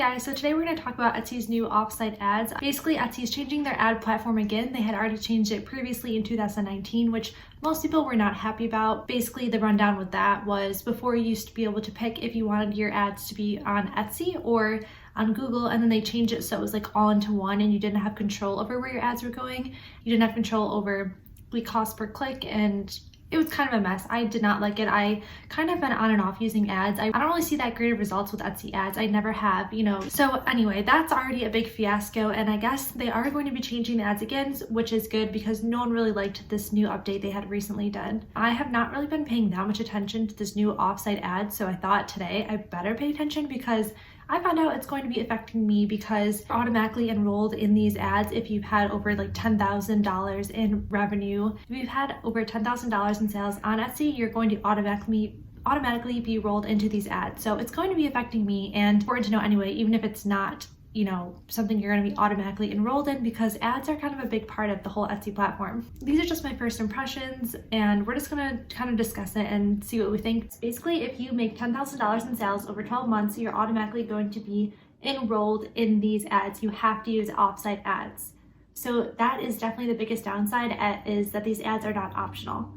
Guys, so today we're going to talk about Etsy's new offsite ads. Basically, Etsy's changing their ad platform again. They had already changed it previously in 2019, which most people were not happy about. Basically, the rundown with that was before you used to be able to pick if you wanted your ads to be on Etsy or on Google, and then they changed it so it was like all into one and you didn't have control over where your ads were going. You didn't have control over the cost per click, and it was kind of a mess. I did not like it. I kind of been on and off using ads. I don't really see that great of results with Etsy ads. I never have, So anyway, that's already a big fiasco, and I guess they are going to be changing the ads again, which is good because no one really liked this new update they had recently done. I have not really been paying that much attention to this new offsite ad, so I thought today I better pay attention because I found out it's going to be affecting me because you're automatically enrolled in these ads if you've had over like $10,000 in revenue. If you've had over $10,000 in sales on Etsy, you're going to automatically be rolled into these ads. So it's going to be affecting me, and important to know anyway, even if it's not something you're going to be automatically enrolled in, because ads are kind of a big part of the whole Etsy platform. These are just my first impressions, and we're just going to kind of discuss it and see what we think. Basically, if you make $10,000 in sales over 12 months, you're automatically going to be enrolled in these ads. You have to use offsite ads. So that is definitely the biggest downside, is that these ads are not optional.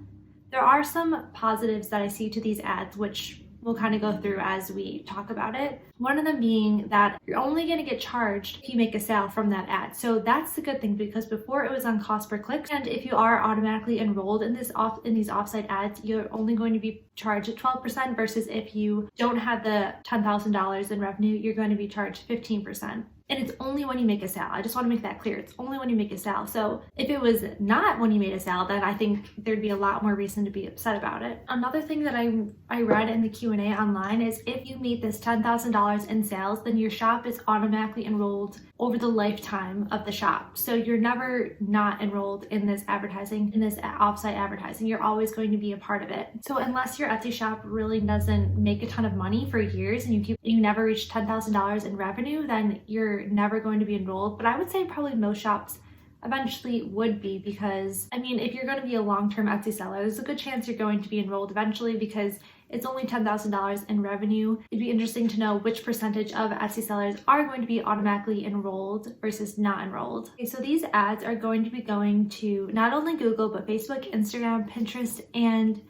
There are some positives that I see to these ads, which we'll kind of go through as we talk about it. One of them being that you're only going to get charged if you make a sale from that ad. So that's the good thing, because before it was on cost per click, and if you are automatically enrolled in these offsite ads, you're only going to be charged at 12%, versus if you don't have the $10,000 in revenue, you're going to be charged 15%. And it's only when you make a sale. I just want to make that clear. It's only when you make a sale. So if it was not when you made a sale, then I think there'd be a lot more reason to be upset about it. Another thing that I read in the Q&A online is if you meet this $10,000 in sales, then your shop is automatically enrolled over the lifetime of the shop. So you're never not enrolled in this advertising, in this offsite advertising. You're always going to be a part of it. So unless your Etsy shop really doesn't make a ton of money for years and you never reach $10,000 in revenue, then you're never going to be enrolled. But I would say probably most shops eventually would be, because if you're going to be a long-term Etsy seller, there's a good chance you're going to be enrolled eventually, because it's only $10,000 in revenue. It'd be interesting to know which percentage of Etsy sellers are going to be automatically enrolled versus not enrolled. Okay, so these ads are going to be going to not only Google, but Facebook, Instagram, Pinterest, and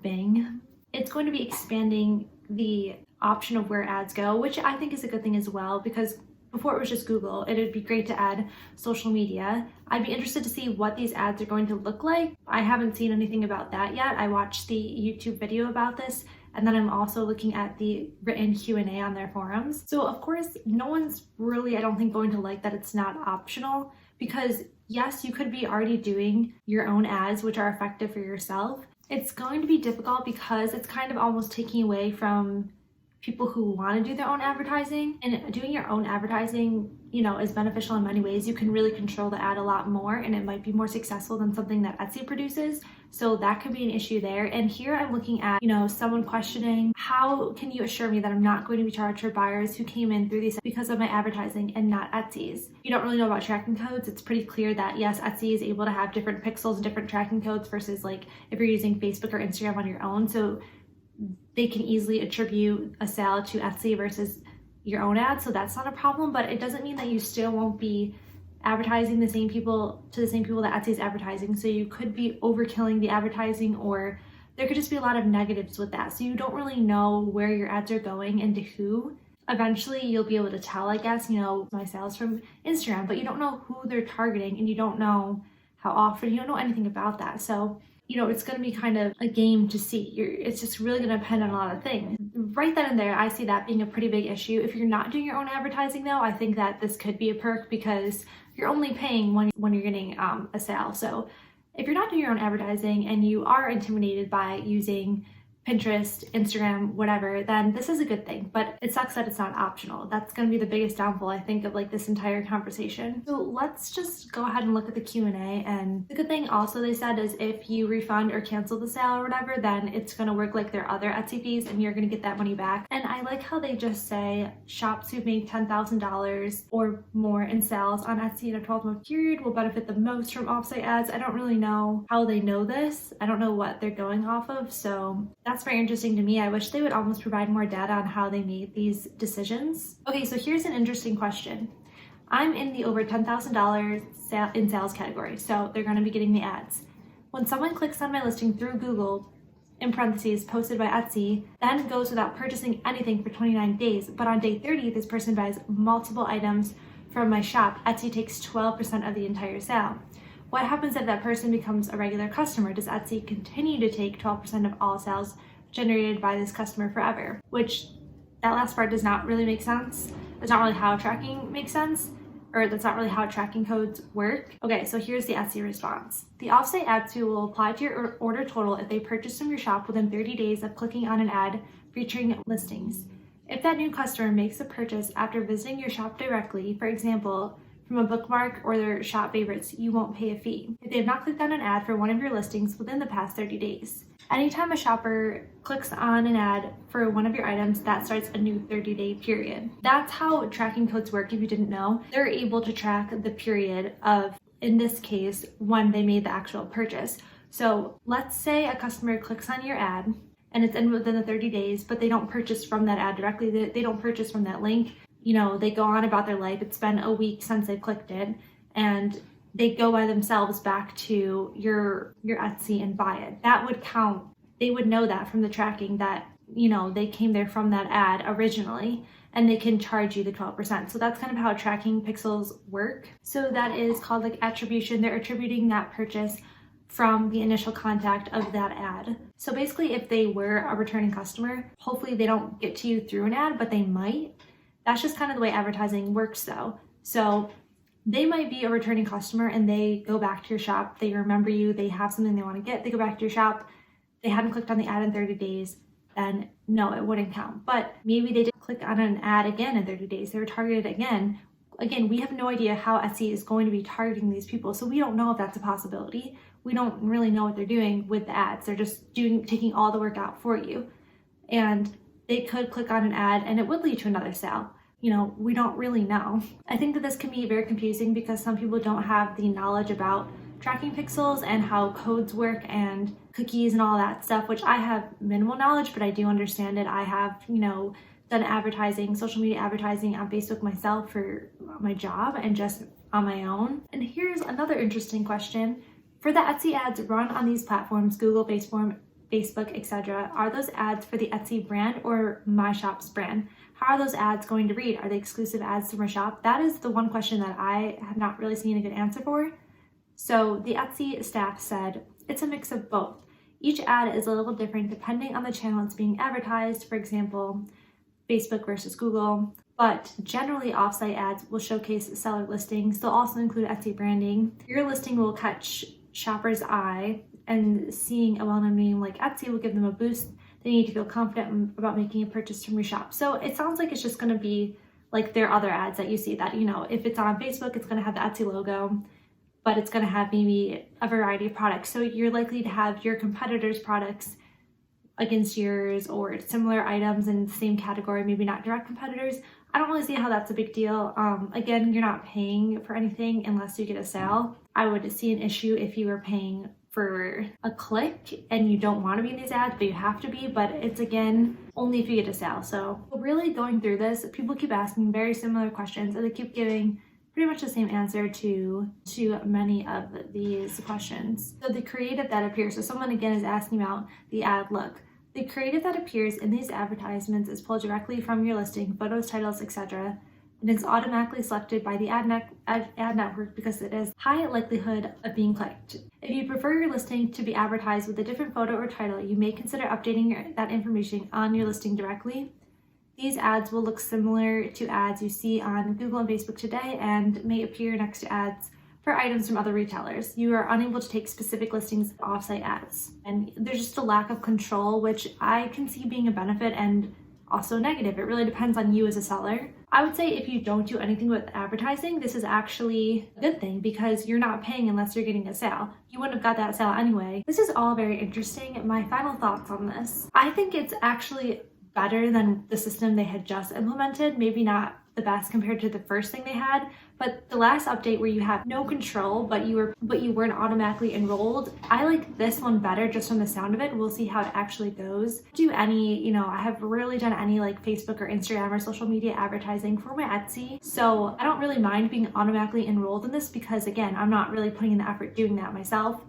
Bing. It's going to be expanding the option of where ads go, which I think is a good thing as well, because before it was just Google. It'd be great to add social media. I'd be interested to see what these ads are going to look like. I haven't seen anything about that yet. I watched the YouTube video about this, and then I'm also looking at the written Q&A on their forums. So of course, no one's really, I don't think, going to like that it's not optional, because yes, you could be already doing your own ads, which are effective for yourself. It's going to be difficult because it's kind of almost taking away from people who want to do their own advertising, and doing your own advertising, is beneficial in many ways. You can really control the ad a lot more, and it might be more successful than something that Etsy produces. So that could be an issue there. And here I'm looking at, someone questioning, how can you assure me that I'm not going to be charged for buyers who came in through these because of my advertising and not Etsy's? You don't really know about tracking codes. It's pretty clear that yes, Etsy is able to have different pixels and different tracking codes versus like if you're using Facebook or Instagram on your own. So they can easily attribute a sale to Etsy versus your own ad, so that's not a problem. But it doesn't mean that you still won't be advertising to the same people that Etsy is advertising. So you could be overkilling the advertising, or there could just be a lot of negatives with that. So you don't really know where your ads are going and to who. Eventually you'll be able to tell, I guess, my sales from Instagram, but you don't know who they're targeting, and you don't know how often, you don't know anything about that. So it's going to be kind of a game to see. It's just really going to depend on a lot of things. Right then and there, I see that being a pretty big issue. If you're not doing your own advertising though, I think that this could be a perk, because you're only paying when you're getting a sale. So if you're not doing your own advertising and you are intimidated by using Pinterest, Instagram, whatever, then this is a good thing. But it sucks that it's not optional. That's going to be the biggest downfall, I think, of like this entire conversation. So let's just go ahead and look at the Q&A. And the good thing also they said is if you refund or cancel the sale or whatever, then it's going to work like their other Etsy fees and you're going to get that money back. And I like how they just say shops who've made $10,000 or more in sales on Etsy in a 12-month period will benefit the most from offsite ads. I don't really know how they know this. I don't know what they're going off of. So that's that's very interesting to me. I wish they would almost provide more data on how they made these decisions. Okay, so here's an interesting question. I'm in the over $10,000 in sales category, so they're going to be getting the ads. When someone clicks on my listing through Google, in parentheses, posted by Etsy, then goes without purchasing anything for 29 days, but on day 30, this person buys multiple items from my shop, Etsy takes 12% of the entire sale. What happens if that person becomes a regular customer? Does Etsy continue to take 12% of all sales generated by this customer forever? Which, that last part does not really make sense. That's not really how tracking makes sense, or that's not really how tracking codes work. Okay, so here's the Etsy response. The Offsite ad tool will apply to your order total if they purchase from your shop within 30 days of clicking on an ad featuring listings. If that new customer makes a purchase after visiting your shop directly, for example, from a bookmark or their shop favorites, you won't pay a fee if they have not clicked on an ad for one of your listings within the past 30 days. Anytime a shopper clicks on an ad for one of your items, that starts a new 30-day period. That's how tracking codes work. If you didn't know, they're able to track the period of, in this case, when they made the actual purchase. So let's say a customer clicks on your ad and it's in within the 30 days, but they don't purchase from that ad directly. They don't purchase from that link. You know, they go on about their life. It's been a week since they clicked it, and they go by themselves back to your Etsy and buy it. That would count. They would know that from the tracking that, you know, they came there from that ad originally, and they can charge you the 12%. So that's kind of how tracking pixels work. So that is called like attribution. They're attributing that purchase from the initial contact of that ad. So basically, if they were a returning customer, hopefully they don't get to you through an ad, but they might. That's just kind of the way advertising works though. So they might be a returning customer and they go back to your shop, they remember you, they have something they want to get, they go back to your shop, they hadn't clicked on the ad in 30 days, then no, it wouldn't count. But maybe they did click on an ad again in 30 days, they were targeted again. Again, we have no idea how Etsy is going to be targeting these people, so we don't know if that's a possibility. We don't really know what they're doing with the ads. They're just taking all the work out for you. And they could click on an ad and it would lead to another sale. You know, we don't really know. I think that this can be very confusing because some people don't have the knowledge about tracking pixels and how codes work and cookies and all that stuff, which I have minimal knowledge, but I do understand it. I have, you know, done advertising, social media advertising on Facebook myself for my job and just on my own. And here's another interesting question. For the Etsy ads run on these platforms, Google, Facebook, etc., are those ads for the Etsy brand or my shop's brand? How are those ads going to read? Are they exclusive ads to my shop? That is the one question that I have not really seen a good answer for. So the Etsy staff said, it's a mix of both. Each ad is a little different depending on the channel it's being advertised, for example, Facebook versus Google. But generally, offsite ads will showcase seller listings. They'll also include Etsy branding. Your listing will catch shopper's eye, and seeing a well-known name like Etsy will give them a boost. They need to feel confident about making a purchase from your shop. So it sounds like it's just going to be like their other ads that you see that, you know, if it's on Facebook, it's going to have the Etsy logo, but it's going to have maybe a variety of products. So you're likely to have your competitors' products against yours or similar items in the same category, maybe not direct competitors. I don't really see how that's a big deal. Again, you're not paying for anything unless you get a sale. I would see an issue if you were paying for a click and you don't want to be in these ads, but you have to be. But it's, again, only if you get a sale. So really going through this, people keep asking very similar questions and they keep giving pretty much the same answer to many of these questions. So the creative that appears, so someone again is asking about the ad look. The creative that appears in these advertisements is pulled directly from your listing, photos, titles, etc., and it's automatically selected by the ad network because it has high likelihood of being clicked. If you prefer your listing to be advertised with a different photo or title, you may consider updating that information on your listing directly. These ads will look similar to ads you see on Google and Facebook today and may appear next to ads for items from other retailers. You are unable to take specific listings of offsite ads. And there's just a lack of control, which I can see being a benefit and also negative. It really depends on you as a seller. I would say if you don't do anything with advertising, this is actually a good thing because you're not paying unless you're getting a sale. You wouldn't have got that sale anyway. This is all very interesting. My final thoughts on this. I think it's actually better than the system they had just implemented. Maybe not the best compared to the first thing they had. But the last update where you have no control, but you weren't automatically enrolled, I like this one better just from the sound of it. We'll see how it actually goes. I have rarely done any like Facebook or Instagram or social media advertising for my Etsy. So I don't really mind being automatically enrolled in this because again, I'm not really putting in the effort doing that myself.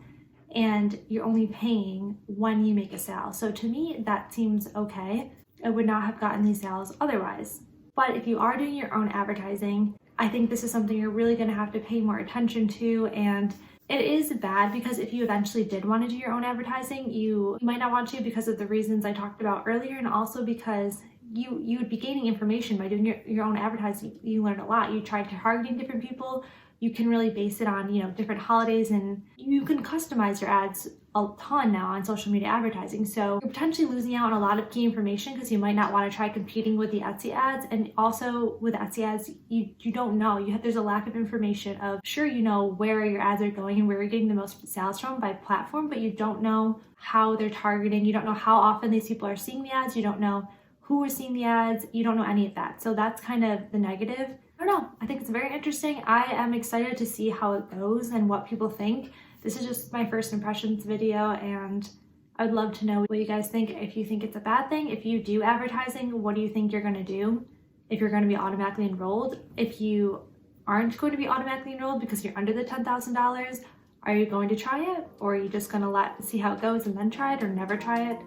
And you're only paying when you make a sale. So to me, that seems okay. I would not have gotten these sales otherwise. But if you are doing your own advertising, I think this is something you're really gonna have to pay more attention to. And it is bad because if you eventually did want to do your own advertising, you might not want to because of the reasons I talked about earlier, and also because you would be gaining information by doing your own advertising. You learn a lot. You try targeting different people. You can really base it on, different holidays, and you can customize your ads a ton now on social media advertising. So you're potentially losing out on a lot of key information because you might not want to try competing with the Etsy ads. And also with Etsy ads, you don't know. There's a lack of information of, sure, you know where your ads are going and where you're getting the most sales from by platform, but you don't know how they're targeting. You don't know how often these people are seeing the ads. You don't know who is seeing the ads. You don't know any of that. So that's kind of the negative. I don't know. I think it's very interesting. I am excited to see how it goes and what people think. This is just my first impressions video, and I would love to know what you guys think. If you think it's a bad thing, if you do advertising, what do you think you're going to do? If you're going to be automatically enrolled, if you aren't going to be automatically enrolled because you're under the $10,000, are you going to try it? Or are you just going to see how it goes and then try it, or never try it?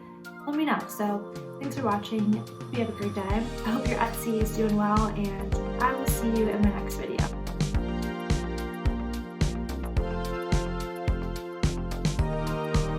Let me know. So thanks for watching. Hope you have a great day. I hope your Etsy is doing well, and I will see you in my next video.